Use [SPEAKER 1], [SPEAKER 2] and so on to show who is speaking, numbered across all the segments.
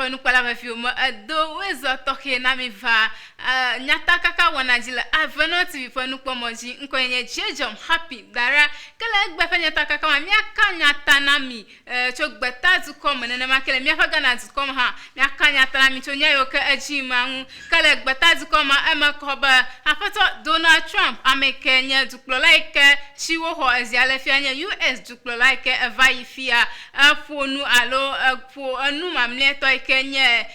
[SPEAKER 1] avanu kwala mafiumo do wezo toke na miva Nyata Kaka wanajila avanu TV fanu pomoji nkonye jejom happy dara kala egbe Nyata Kaka ma miaka nyata na mi chogbeta zukom nene makele miaka gana zukom ha miaka nyata na mi chonya yoke ejima kala egbeta zukom ema koba afato Donald Trump amekenya duklo like chiwo ho eziale fianya US duklo like vaifia afonu alo fo anu mamle to kenya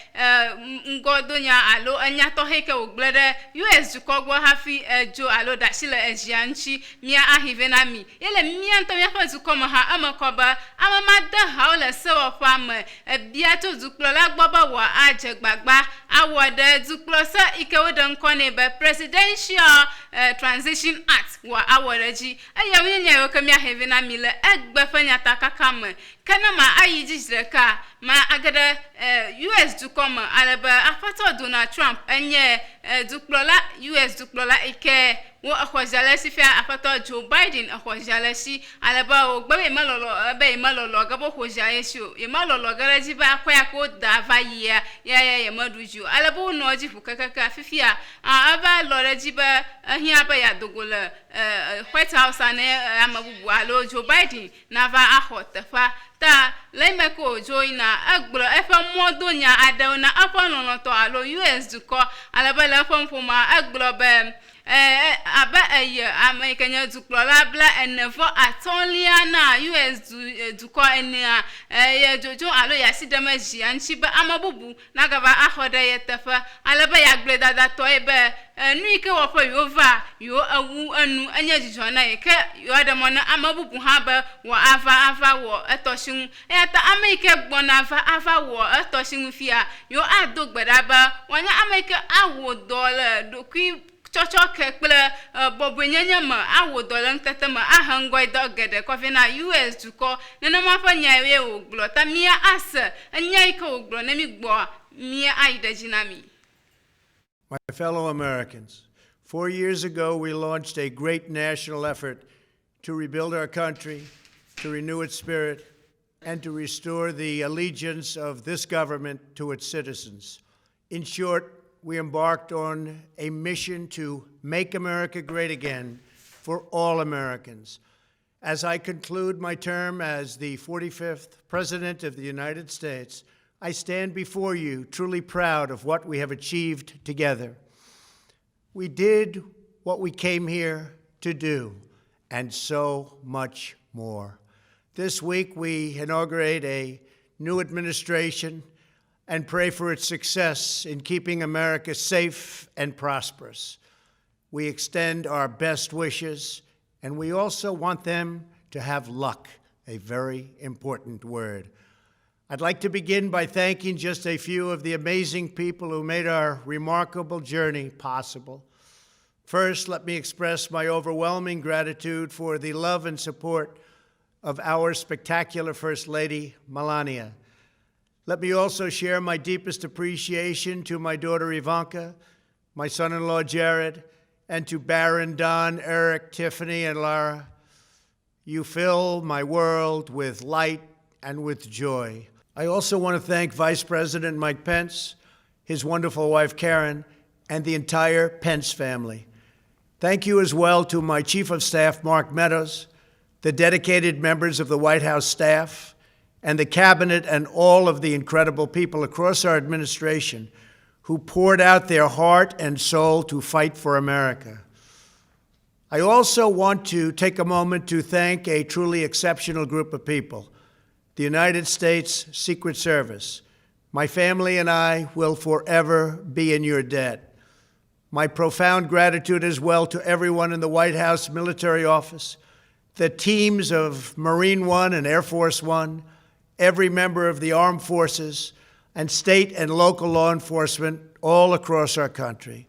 [SPEAKER 1] ngodonya alo anya to heke oglede US dukogwo hafi jo alo dashile ejianchi mia ahivena mi yele mia nto mia fa zukom ha amakoba amamada haole sewo fam biato duklo la gboba wa ajegbagba awode duklo sa ikewodo nkone be presidential transition act wa aworeji aya winya yoke mia hevena mi le egbe Nyata Kaka me kana ma ayiji jireka ma agada US dukom alaba afato Donald Trump enye duklola US duklola ike wo akhojale sifia afato Joe Biden akhojale si alaba ogbe malolo gabo khojaye sho e malolo garaji ba akwya ko dava ya maduju alaba no ji fukaka fifia aba loreji ba ahia ba ya dogola White House ane amabubu alo Joe Biden na va ahotefa ta lemeko joina agbro efa modonya adona apono to alo US duko alaba la fomfoma agbro be aba American duklola bla envo atolia na US duko enia jojo alo ya sidamaji anchi ba amabubu na gaba ahoda yetefa alaba ya gleda da to ebe nuike wo fa yova yo awu anu anya jijona yeke yo adamona amabubu ha ba wo ava wo etoshin eta America gbona ava wo etoshin fia yo adogbeda ba wanya America awo dollar dokwi chocho kekple bobenyenye ma awodolan tetema ahangoi dogede kofina US duko nena mafa nyawe oglo ta mia asa anyai ka oglo nemi gbo mia aida jinami.
[SPEAKER 2] My fellow Americans, 4 years ago we launched a great national effort to rebuild our country, to renew its spirit, and to restore the allegiance of this government to its citizens. In short, we embarked on a mission to make America great again for all Americans. As I conclude my term as the 45th President of the United States, I stand before you truly proud of what we have achieved together. We did what we came here to do, and so much more. This week, we inaugurate a new administration and pray for its success in keeping America safe and prosperous. We extend our best wishes, and we also want them to have luck, a very important word. I'd like to begin by thanking just a few of the amazing people who made our remarkable journey possible. First, let me express my overwhelming gratitude for the love and support of our spectacular First Lady, Melania. Let me also share my deepest appreciation to my daughter Ivanka, my son-in-law Jared, and to Barron, Don, Eric, Tiffany, and Lara. You fill my world with light and with joy. I also want to thank Vice President Mike Pence, his wonderful wife Karen, and the entire Pence family. Thank you as well to my Chief of Staff, Mark Meadows, the dedicated members of the White House staff, and the cabinet and all of the incredible people across our administration who poured out their heart and soul to fight for America. I also want to take a moment to thank a truly exceptional group of people, the United States Secret Service. My family and I will forever be in your debt. My profound gratitude as well to everyone in the White House Military Office, the teams of Marine One and Air Force One, every member of the armed forces, and state and local law enforcement all across our country.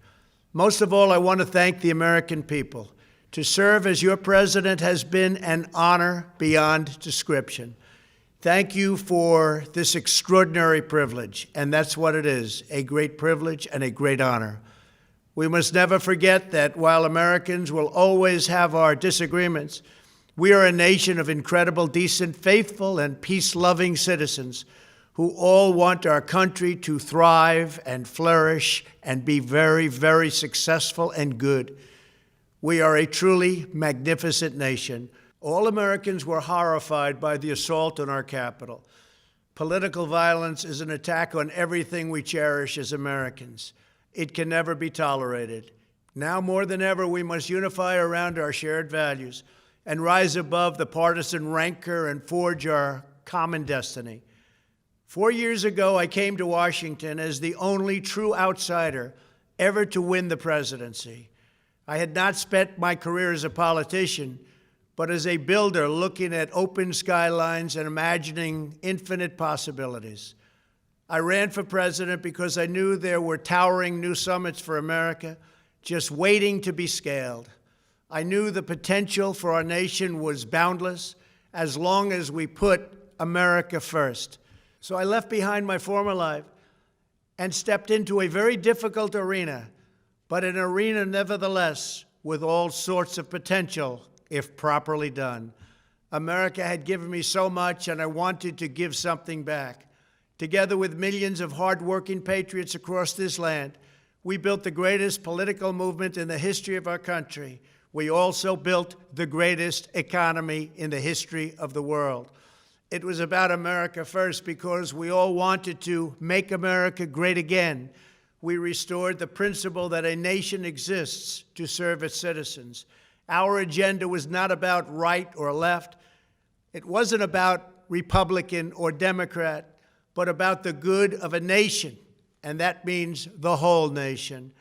[SPEAKER 2] Most of all, I want to thank the American people. To serve as your president has been an honor beyond description. Thank you for this extraordinary privilege, and that's what it is, a great privilege and a great honor. We must never forget that while Americans will always have our disagreements, we are a nation of incredible, decent, faithful, and peace-loving citizens who all want our country to thrive and flourish and be very, very successful and good. We are a truly magnificent nation. All Americans were horrified by the assault on our capital. Political violence is an attack on everything we cherish as Americans. It can never be tolerated. Now more than ever, we must unify around our shared values and rise above the partisan rancor and forge our common destiny. 4 years ago, I came to Washington as the only true outsider ever to win the presidency. I had not spent my career as a politician, but as a builder looking at open skylines and imagining infinite possibilities. I ran for president because I knew there were towering new summits for America just waiting to be scaled. I knew the potential for our nation was boundless as long as we put America first. So I left behind my former life and stepped into a very difficult arena, but an arena nevertheless with all sorts of potential if properly done. America had given me so much, and I wanted to give something back. Together with millions of hardworking patriots across this land, we built the greatest political movement in the history of our country. We also built the greatest economy in the history of the world. It was about America first because we all wanted to make America great again. We restored the principle that a nation exists to serve its citizens. Our agenda was not about right or left. It wasn't about Republican or Democrat, but about the good of a nation, and that means the whole nation.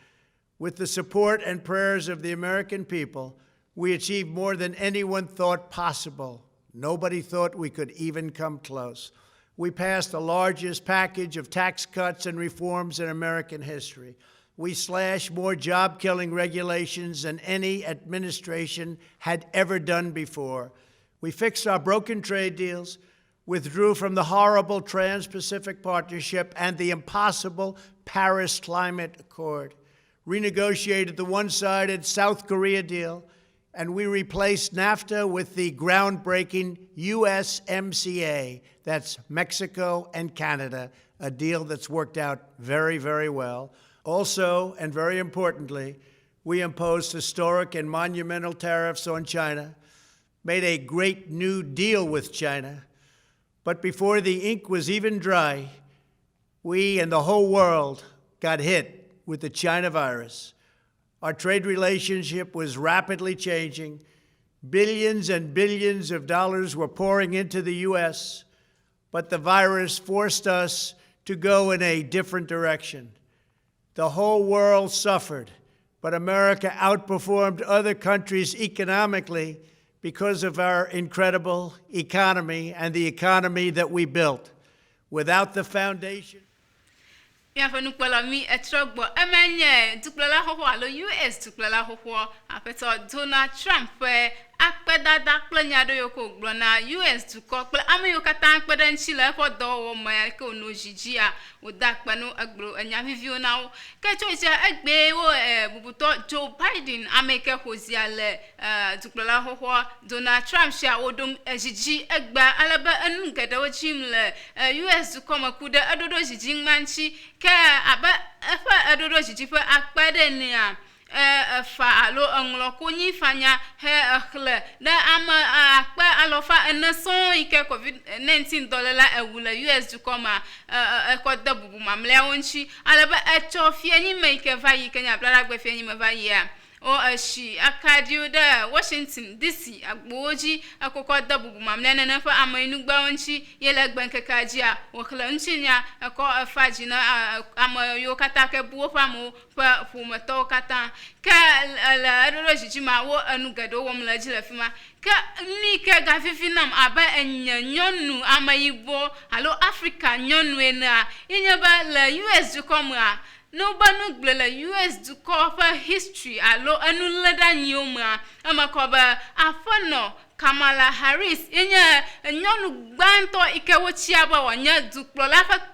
[SPEAKER 2] With the support and prayers of the American people, we achieved more than anyone thought possible. Nobody thought we could even come close. We passed the largest package of tax cuts and reforms in American history. We slashed more job-killing regulations than any administration had ever done before. We fixed our broken trade deals, withdrew from the horrible Trans-Pacific Partnership and the impossible Paris Climate Accord, renegotiated the one-sided South Korea deal, and we replaced NAFTA with the groundbreaking USMCA. That's Mexico and Canada, a deal that's worked out very, very well. Also, and very importantly, we imposed historic and monumental tariffs on China, made a great new deal with China, but before the ink was even dry, we and the whole world got hit with the China virus. Our trade relationship was rapidly changing. Billions and billions of dollars were pouring into the U.S., but the virus forced us to go in a different direction. The whole world suffered, but America outperformed other countries economically because of our incredible economy and the economy that we built. Without the foundation...
[SPEAKER 1] mi etrogbo emenye dukplala hoho alo US dukplala hoho apeto Donald Trump akpedada kplenya do yoko gbo na US duko kple ameyo kata akpeda nchile fo do mo ya ke onojiji a odakpanu agbro enya vivio na wo ke choice egbe wo bubuto Joe Biden ameke hoziale dukplala hoho Donald Trump sha odom ejiji egba alaba anu gede wo chimle US duko makude adodo jiji manchi ke aba efa adodo jiji fe akpede ni a fa alo nglo konyi fanya he akhle na ama akpa alofa eneson ike COVID-19 dolela ewula US du koma ekoda bubu mamle onchi alaba etofie ni make va yi kenya blara gbe fie ni me va yi a o ashi akadio da Washington DC agboji akokoda bubu mamle na fa amanu gba onchi yele gban kekaji a okhle nchinya eko faji na amayo katake buo famo pa fumato kata ka la rojiji ma wo anugado wo mlaji la fima ka ni ka gafifinam aba nyonu amayibo alo Africa nyonu ena inyaba la US du komra no banu gblela US du cover history alo anu leda nyoma amakoba afono Kamala Harris inya nyonu gbanto ikewochi aba wanya dukplo la fa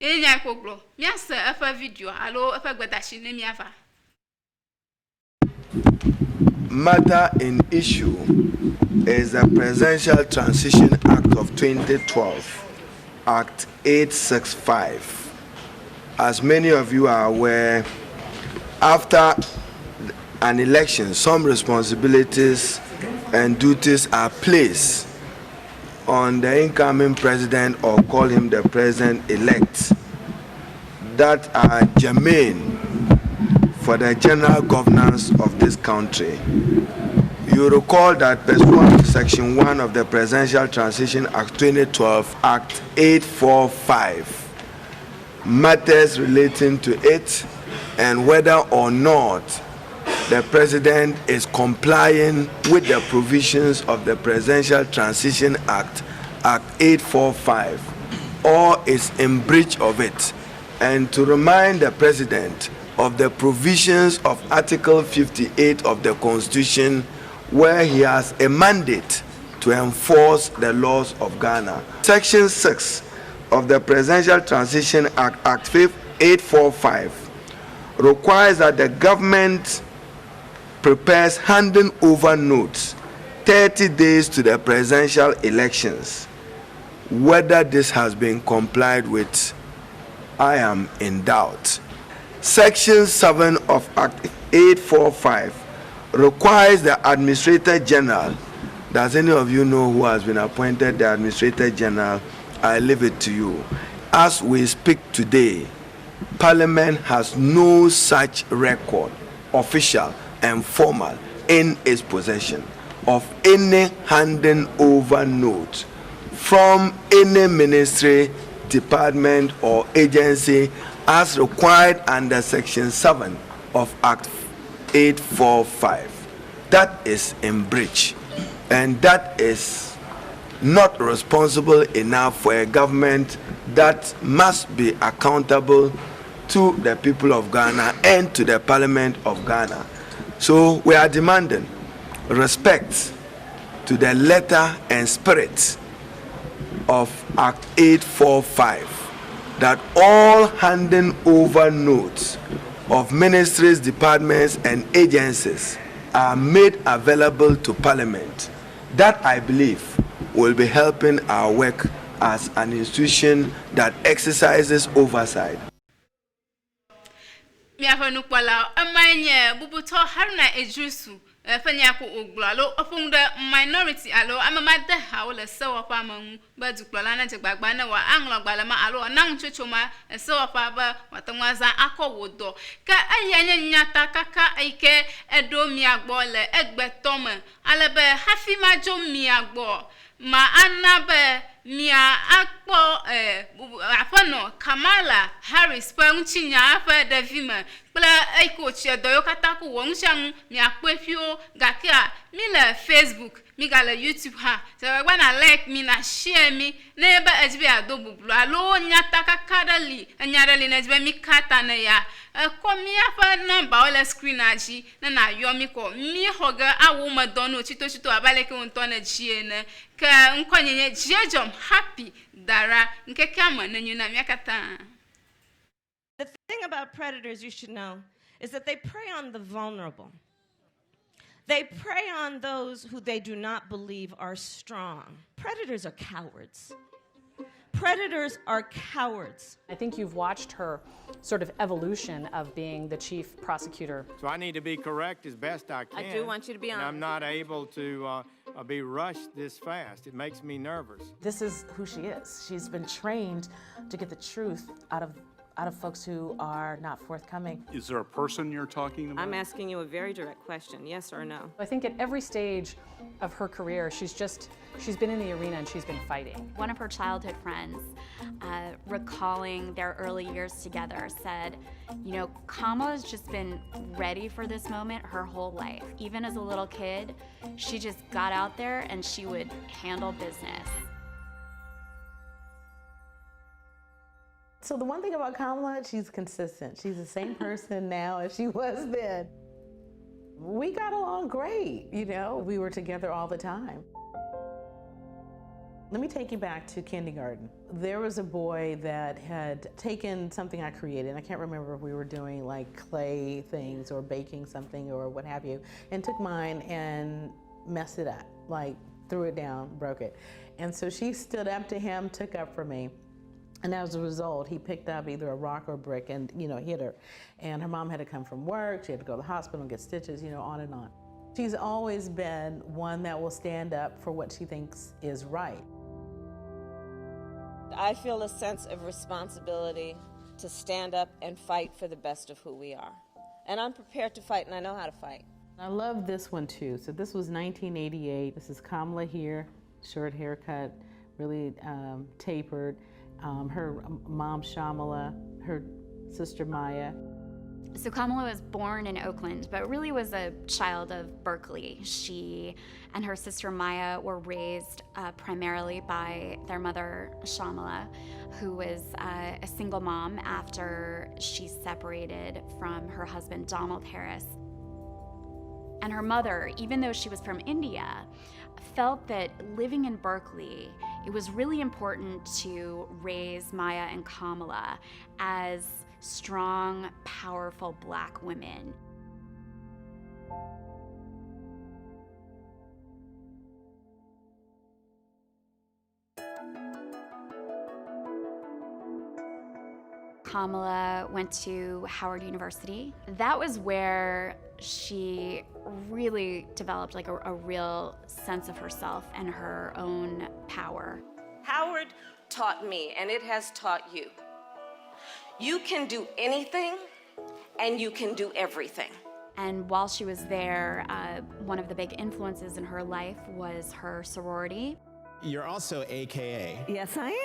[SPEAKER 1] Enya koklo. Miasa efa video alo efa gbadashi ne miafa.
[SPEAKER 3] Matter in issue is the Presidential Transition Act of 2012, Act 865. As many of you are aware, after an election, some responsibilities and duties are placed on the incoming president, or call him the president-elect, that are germane for the general governance of this country. You recall that pursuant to Section 1 of the Presidential Transition Act 2012, Act 845, matters relating to it and whether or not the president is complying with the provisions of the Presidential Transition Act, Act 845, or is in breach of it, and to remind the president of the provisions of Article 58 of the Constitution, where he has a mandate to enforce the laws of Ghana. Section 6 of the Presidential Transition Act, Act 845, requires that the government prepares handing over notes 30 days to the presidential elections. Whether this has been complied with, I am in doubt. Section 7 of Act 845 requires the Administrator General. Does any of you know who has been appointed the Administrator General? I leave it to you. As we speak today, Parliament has no such record, official and formal, in its possession of any handing over note from any ministry, department or agency as required under Section 7 of Act 845. That is in breach, and that is not responsible enough for a government that must be accountable to the people of Ghana and to the Parliament of Ghana. So we are demanding respect to the letter and spirit of Act 845, that all handing over notes of ministries, departments and agencies are made available to Parliament. That, I believe, will be helping our work as an institution that exercises oversight.
[SPEAKER 1] Miafanu kwala amanye bubuto haruna ejusu fanya ko oglalo ofunda minority alo amamade hawle sewa pa mamu baduklola na jegbagba na wa anglo gbalama alo nan chochoma sewa pa ba watanwaza akowodo ka ayanye nyata kaka aike edo miagbo le egbetome alebe hafi majo miagbo ma anabe mia akpo afono Kamala Harris pa nchinya afa davima pla aiko che doyo kataku wonshan mi akpefio gakia mi le Facebook mi gala YouTube ha se wa na like mi na share mi na eba ejibe adobu blu alo nyata kakadali anyarali na ejibe mi kata na ya ko mi afa number wala screen aji na yomi ko mi hoga awu madono chito abaleke onto na jiene ka nkonyenye jiejom happy dara nke kama na nyuna miakata.
[SPEAKER 4] The thing about predators you should know is that they prey on the vulnerable. They prey on those who they do not believe are strong. Predators are cowards. Predators are cowards.
[SPEAKER 5] I think you've watched her sort of evolution of being the chief prosecutor.
[SPEAKER 6] So I need to be correct as best I can.
[SPEAKER 4] I do want you to be honest.
[SPEAKER 6] I'm not able to be rushed this fast. It makes me nervous.
[SPEAKER 5] This is who she is. She's been trained to get the truth out of folks who are not forthcoming.
[SPEAKER 7] Is there a person you're talking about?
[SPEAKER 4] I'm asking you a very direct question, yes or no?
[SPEAKER 5] I think at every stage of her career, she's been in the arena and she's been fighting.
[SPEAKER 8] One of her childhood friends, recalling their early years together, said, you know, Kamala's just been ready for this moment her whole life. Even as a little kid, she just got out there and she would handle business.
[SPEAKER 9] So the one thing about Kamala, she's consistent. She's the same person now as she was then. We got along great, you know. We were together all the time. Let me take you back to kindergarten. There was a boy that had taken something I created. I can't remember if we were doing like clay things or baking something or what have you, and took mine and messed it up, like threw it down, broke it. And so she stood up to him, took up for me. And as a result, he picked up either a rock or a brick and, hit her. And her mom had to come from work, she had to go to the hospital and get stitches, on and on. She's always been one that will stand up for what she thinks is right.
[SPEAKER 4] I feel a sense of responsibility to stand up and fight for the best of who we are. And I'm prepared to fight, and I know how to fight.
[SPEAKER 9] I love this one too. So this was 1988. This is Kamala here, short haircut, really tapered. Her mom, Shamala, her sister, Maya.
[SPEAKER 8] So Kamala was born in Oakland, but really was a child of Berkeley. She and her sister Maya were raised primarily by their mother, Shamala, who was a single mom after she separated from her husband, Donald Harris. And her mother, even though she was from India, felt that living in Berkeley, it was really important to raise Maya and Kamala as strong, powerful Black women. Kamala went to Howard University. That was where she really developed like a real sense of herself and her own power.
[SPEAKER 4] Howard taught me, and it has taught you. You can do anything, and you can do everything.
[SPEAKER 8] And while she was there, one of the big influences in her life was her sorority.
[SPEAKER 10] You're also AKA.
[SPEAKER 4] Yes, I am.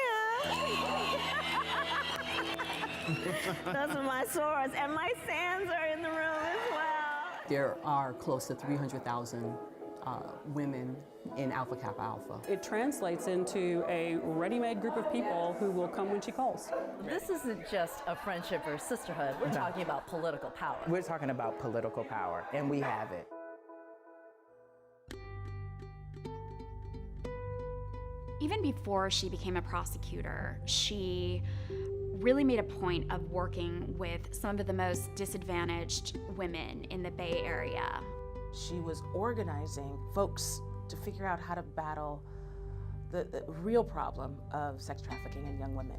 [SPEAKER 4] Those are my swords, and my sands are in the room as well.
[SPEAKER 11] There are close to 300,000 women in Alpha Kappa Alpha.
[SPEAKER 12] It translates into a ready-made group of people who will come when she calls.
[SPEAKER 13] This isn't just a friendship or sisterhood. We're talking about political power.
[SPEAKER 11] We're talking about political power, and we have it.
[SPEAKER 8] Even before she became a prosecutor, she really made a point of working with some of the most disadvantaged women in the Bay Area.
[SPEAKER 5] She was organizing folks to figure out how to battle the real problem of sex trafficking in young women.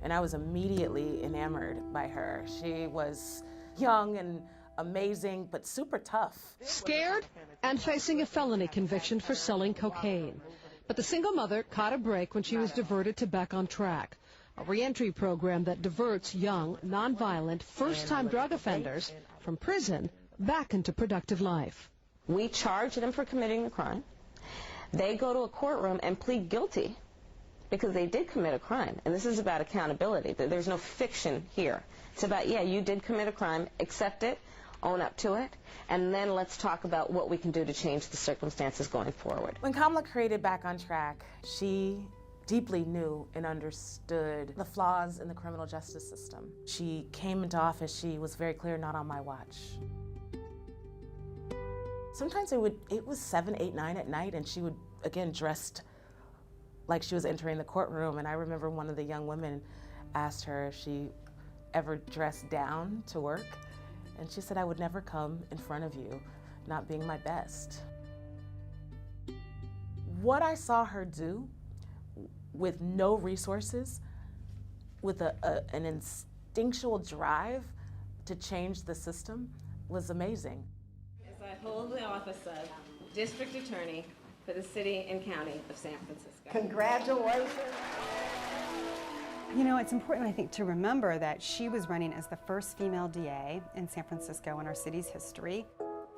[SPEAKER 5] And I was immediately enamored by her. She was young and amazing, but super tough.
[SPEAKER 14] Scared and facing a felony conviction for selling cocaine. But the single mother caught a break when she was diverted to Back on Track, a reentry program that diverts young, nonviolent, first-time drug offenders from prison back into productive life.
[SPEAKER 15] We charge them for committing the crime. They go to a courtroom and plead guilty because they did commit a crime. And this is about accountability. There's no fiction here. It's about, yeah, you did commit a crime, accept it, own up to it, and then let's talk about what we can do to change the circumstances going forward.
[SPEAKER 5] When Kamala created Back on Track, she deeply knew and understood the flaws in the criminal justice system. She came into office, she was very clear, not on my watch. Sometimes it was 7, 8, 9 at night, and she would, again, dressed like she was entering the courtroom. And I remember one of the young women asked her if she ever dressed down to work. And she said, I would never come in front of you not being my best. What I saw her do with no resources, with an instinctual drive to change the system was amazing.
[SPEAKER 4] As I hold the office of District Attorney for the City and County of San Francisco.
[SPEAKER 16] Congratulations.
[SPEAKER 17] You know, it's important, I think, to remember that she was running as the first female DA in San Francisco in our city's history.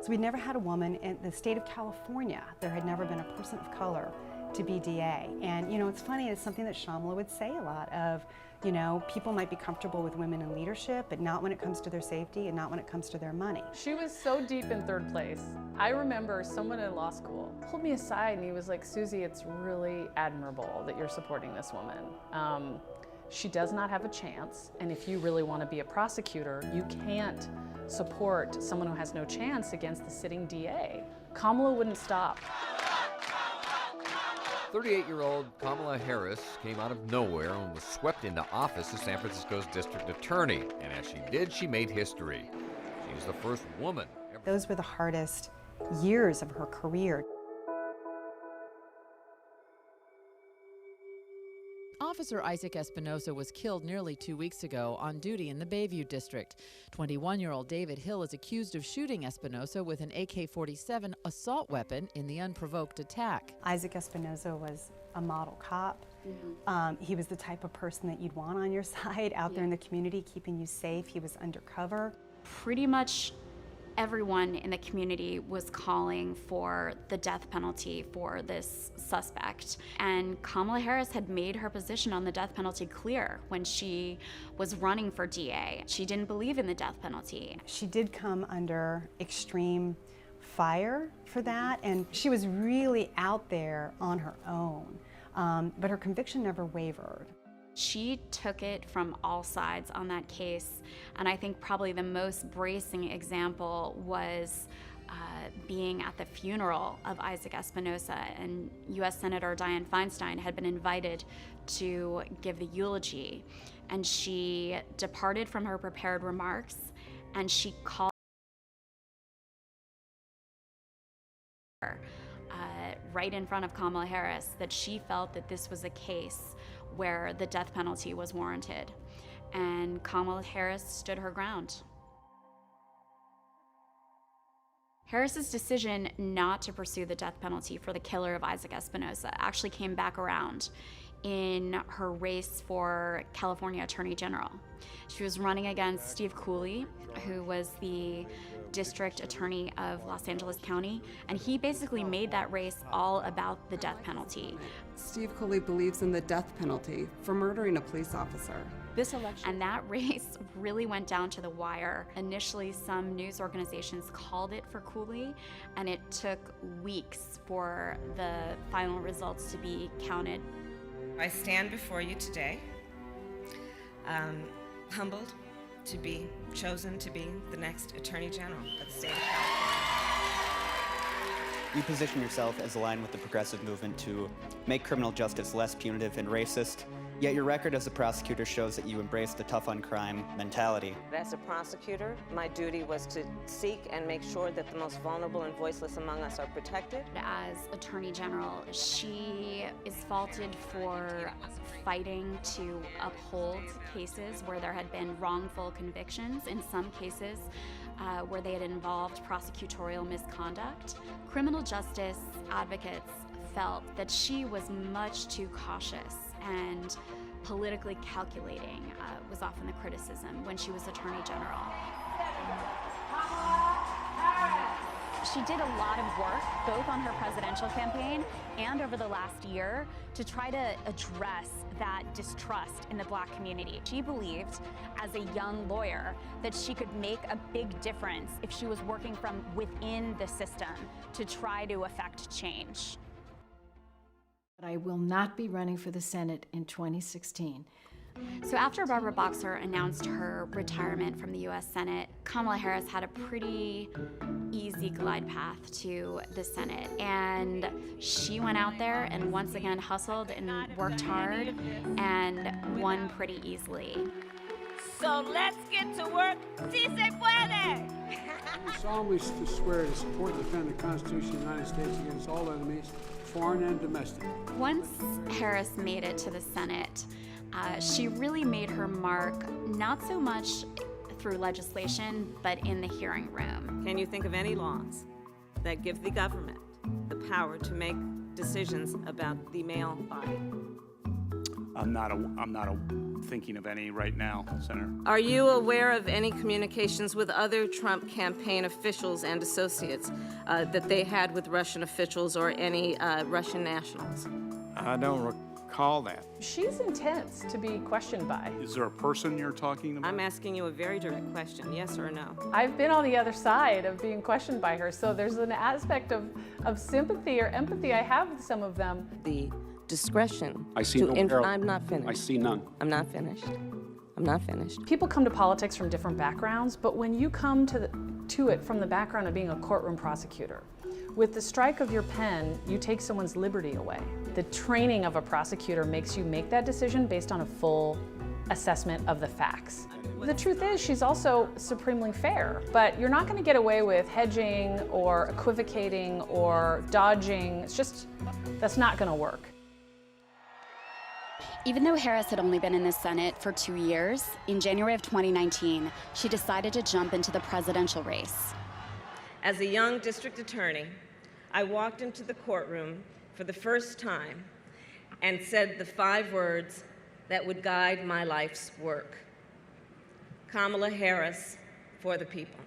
[SPEAKER 17] So we'd never had a woman in the state of California. There had never been a person of color to be DA. And, you know, it's funny, it's something that Shamala would say a lot of, you know, people might be comfortable with women in leadership, but not when it comes to their safety and not when it comes to their money.
[SPEAKER 12] She was so deep in third place. I remember someone in law school pulled me aside and he was like, Susie, it's really admirable that you're supporting this woman. She does not have a chance, and if you really want to be a prosecutor, you can't support someone who has no chance against the sitting DA. Kamala wouldn't stop.
[SPEAKER 16] 38-year-old Kamala Harris came out of nowhere and was swept into office as San Francisco's district attorney. And as she did, she made history. She was the first woman ever.
[SPEAKER 17] Those were the hardest years of her career.
[SPEAKER 18] Officer Isaac Espinoza was killed nearly 2 weeks ago on duty in the Bayview district. 21-year-old David Hill is accused of shooting Espinoza with an AK-47 assault weapon in the unprovoked attack.
[SPEAKER 17] Isaac Espinoza was a model cop. He was the type of person that you'd want on your side out there in the community, keeping you safe. He was undercover.
[SPEAKER 8] Pretty much everyone in the community was calling for the death penalty for this suspect. And Kamala Harris had made her position on the death penalty clear when she was running for DA. She didn't believe in the death penalty.
[SPEAKER 17] She did come under extreme fire for that, and she was really out there on her own. But her conviction never wavered.
[SPEAKER 8] She took it from all sides on that case, and I think probably the most bracing example was being at the funeral of Isaac Espinoza, and U.S. Senator Dianne Feinstein had been invited to give the eulogy, and she departed from her prepared remarks, and she called right in front of Kamala Harris that she felt that this was a case where the death penalty was warranted. And Kamala Harris stood her ground. Harris's decision not to pursue the death penalty for the killer of Isaac Espinoza actually came back around in her race for California Attorney General. She was running against Steve Cooley, who was the district attorney of Los Angeles County, and he basically made that race all about the death penalty.
[SPEAKER 19] Steve Cooley believes in the death penalty for murdering a police officer.
[SPEAKER 8] This election. And that race really went down to the wire. Initially, some news organizations called it for Cooley, and it took weeks for the final results to be counted.
[SPEAKER 4] I stand before you today, humbled to be chosen to be the next Attorney General of the state of California.
[SPEAKER 20] You position yourself as aligned with the progressive movement to make criminal justice less punitive and racist, yet your record as a prosecutor shows that you embrace the tough on crime mentality.
[SPEAKER 15] As a prosecutor, my duty was to seek and make sure that the most vulnerable and voiceless among us are protected.
[SPEAKER 8] As Attorney General, she is faulted for fighting to uphold cases where there had been wrongful convictions, in some cases where they had involved prosecutorial misconduct. Criminal justice advocates felt that she was much too cautious and politically calculating was often the criticism when she was Attorney General. She did a lot of work, both on her presidential campaign and over the last year, to try to address that distrust in the Black community. She believed, as a young lawyer, that she could make a big difference if she was working from within the system to try to affect change.
[SPEAKER 21] But I will not be running for the Senate in 2016.
[SPEAKER 8] So after Barbara Boxer announced her retirement from the U.S. Senate, Kamala Harris had a pretty easy glide path to the Senate. And she went out there and once again hustled and worked hard and won pretty easily.
[SPEAKER 4] So let's get to work. Si se puede!
[SPEAKER 22] I solemnly swear to support and defend the Constitution of the United States against all enemies, foreign and domestic.
[SPEAKER 8] Once Harris made it to the Senate, she really made her mark not so much through legislation, but in the hearing room.
[SPEAKER 4] Can you think of any laws that give the government the power to make decisions about the male body?
[SPEAKER 7] I'm not thinking of any right now, Senator.
[SPEAKER 4] Are you aware of any communications with other Trump campaign officials and associates that they had with Russian officials or any Russian nationals?
[SPEAKER 6] I don't recall that.
[SPEAKER 12] She's intense to be questioned by.
[SPEAKER 7] Is there a person you're talking about?
[SPEAKER 4] I'm asking you a very direct question, yes or no?
[SPEAKER 12] I've been on the other side of being questioned by her, so there's an aspect of sympathy or empathy I have with some of them.
[SPEAKER 4] The discretion
[SPEAKER 22] I see no
[SPEAKER 4] I'm not finished.
[SPEAKER 22] I see none.
[SPEAKER 4] I'm not finished. I'm not finished.
[SPEAKER 12] People come to politics from different backgrounds, but when you come to it from the background of being a courtroom prosecutor, With the strike of your pen, you take someone's liberty away. The training of a prosecutor makes you make that decision based on a full assessment of the facts. The truth is, she's also supremely fair, but you're not going to get away with hedging or equivocating or dodging. It's just, that's not going to work.
[SPEAKER 8] Even though Harris had only been in the Senate for 2 years, in January of 2019, she decided to jump into the presidential race.
[SPEAKER 4] As a young district attorney, I walked into the courtroom for the first time and said the 5 words that would guide my life's work. Kamala Harris, for the people.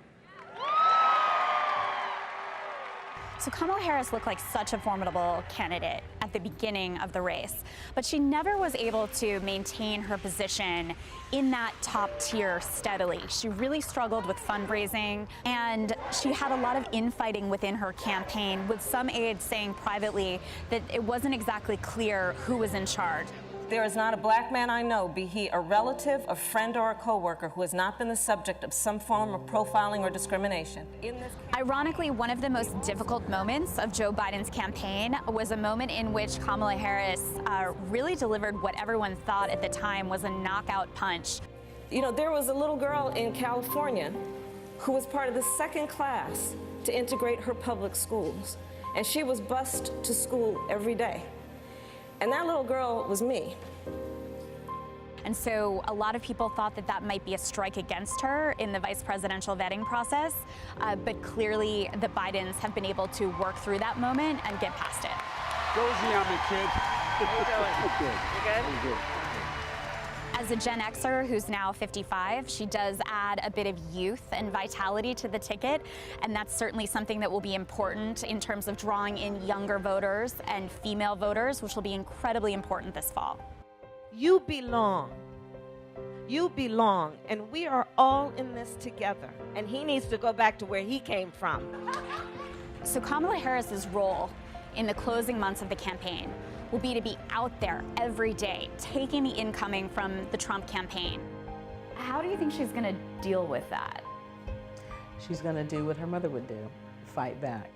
[SPEAKER 8] So Kamala Harris looked like such a formidable candidate at the beginning of the race, but she never was able to maintain her position in that top tier steadily. She really struggled with fundraising, and she had a lot of infighting within her campaign, with some aides saying privately that it wasn't exactly clear who was in charge.
[SPEAKER 4] There is not a black man I know, be he a relative, a friend, or a coworker, who has not been the subject of some form of profiling or discrimination.
[SPEAKER 8] Ironically, one of the most difficult moments of Joe Biden's campaign was a moment in which Kamala Harris really delivered what everyone thought at the time was a knockout punch.
[SPEAKER 4] You know, there was a little girl in California who was part of the second class to integrate her public schools, and she was bused to school every day. And that little girl was me.
[SPEAKER 8] And so a lot of people thought that that might be a strike against her in the vice presidential vetting process, but clearly the Bidens have been able to work through that moment and get past it.
[SPEAKER 22] Go easy on me, kid.
[SPEAKER 4] How you doing?
[SPEAKER 22] Good.
[SPEAKER 4] You good?
[SPEAKER 22] Good.
[SPEAKER 8] As a Gen Xer who's now 55, she does add a bit of youth and vitality to the ticket, and that's certainly something that will be important in terms of drawing in younger voters and female voters, which will be incredibly important this fall.
[SPEAKER 4] You belong. You belong, and we are all in this together, and he needs to go back to where he came from.
[SPEAKER 8] So Kamala Harris's role in the closing months of the campaign will be to be out there every day, taking the incoming from the Trump campaign. How do you think she's going to deal with that?
[SPEAKER 9] She's going to do what her mother would do, fight back.